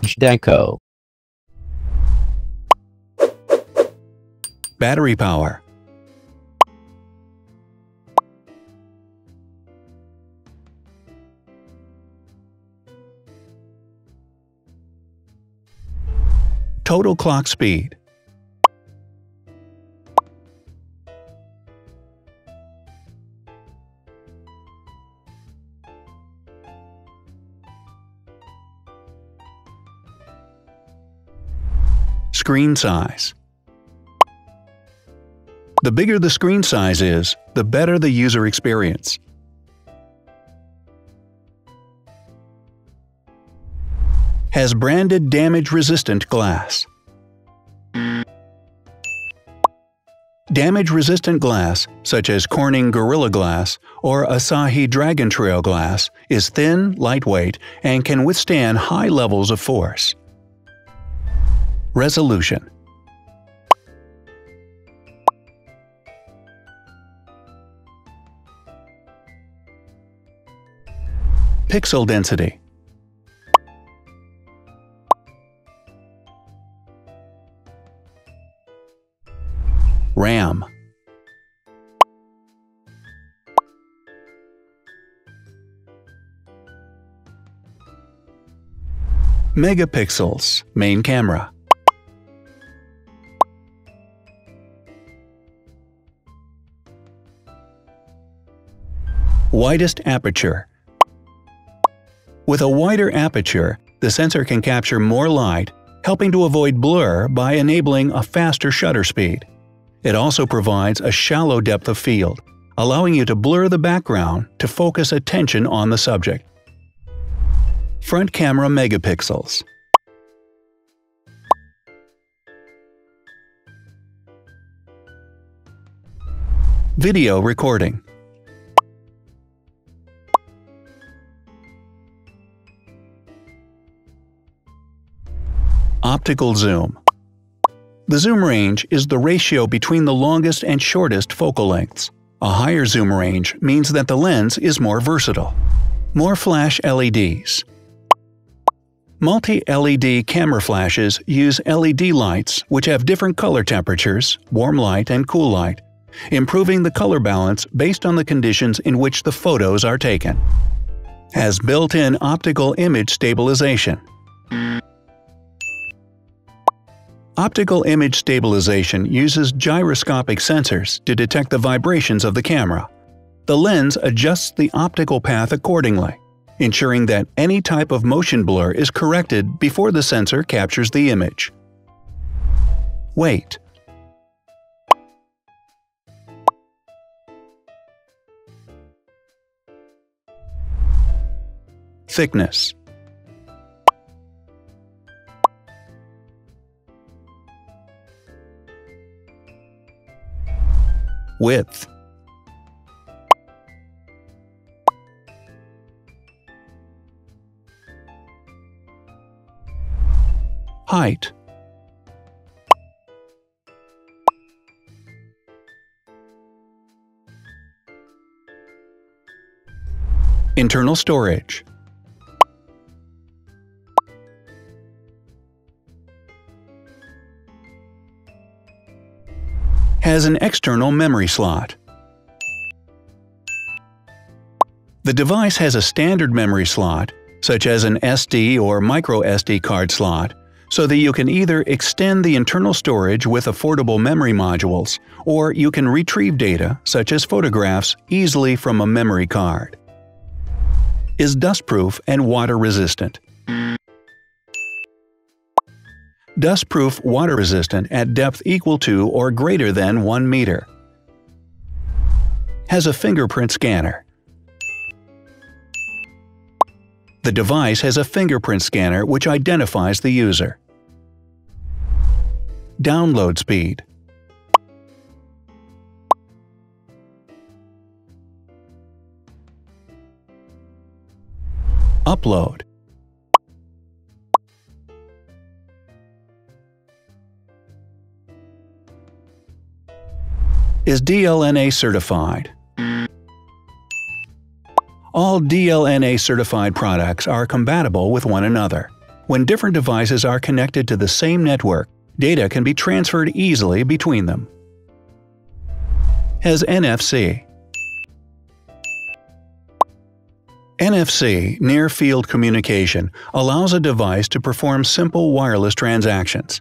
Zhdanko. Battery power. Total clock speed. Screen size. The bigger the screen size is, the better the user experience. Has branded damage-resistant glass. Damage-resistant glass, such as Corning Gorilla Glass or Asahi Dragon Trail Glass, is thin, lightweight, and can withstand high levels of force. Resolution. Pixel density. RAM. Megapixels, main camera. Widest aperture. With a wider aperture, the sensor can capture more light, helping to avoid blur by enabling a faster shutter speed. It also provides a shallow depth of field, allowing you to blur the background to focus attention on the subject. Front camera megapixels. Video recording. Optical zoom. The zoom range is the ratio between the longest and shortest focal lengths. A higher zoom range means that the lens is more versatile. More flash LEDs. Multi-LED camera flashes use LED lights which have different color temperatures, warm light and cool light, improving the color balance based on the conditions in which the photos are taken. Has built-in optical image stabilization. Optical image stabilization uses gyroscopic sensors to detect the vibrations of the camera. The lens adjusts the optical path accordingly, ensuring that any type of motion blur is corrected before the sensor captures the image. Weight. Thickness. Width. Height. Internal storage. Has an external memory slot. The device has a standard memory slot, such as an SD or micro SD card slot, so that you can either extend the internal storage with affordable memory modules, or you can retrieve data, such as photographs, easily from a memory card. Is dustproof and water-resistant. Dustproof water-resistant at depth equal to or greater than 1 meter. Has a fingerprint scanner. The device has a fingerprint scanner which identifies the user. Download speed. Upload. Is DLNA certified. All DLNA certified products are compatible with one another. When different devices are connected to the same network, data can be transferred easily between them. Has NFC. NFC, near-field communication, allows a device to perform simple wireless transactions.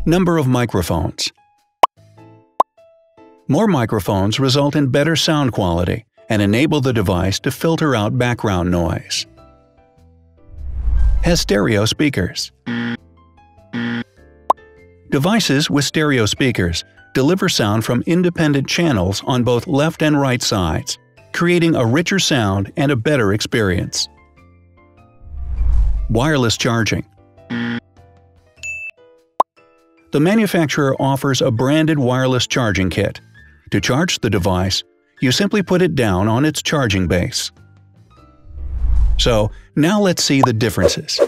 Number of microphones. More microphones result in better sound quality and enable the device to filter out background noise. Has stereo speakers. Devices with stereo speakers deliver sound from independent channels on both left and right sides, creating a richer sound and a better experience. Wireless charging. The manufacturer offers a branded wireless charging kit. To charge the device, you simply put it down on its charging base. So, now let's see the differences.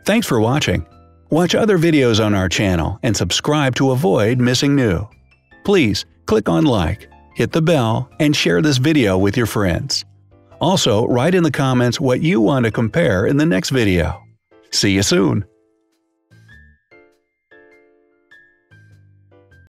Thanks for watching. Watch other videos on our channel and subscribe to avoid missing new. Please click on like, hit the bell, and share this video with your friends. Also, write in the comments what you want to compare in the next video. See you soon!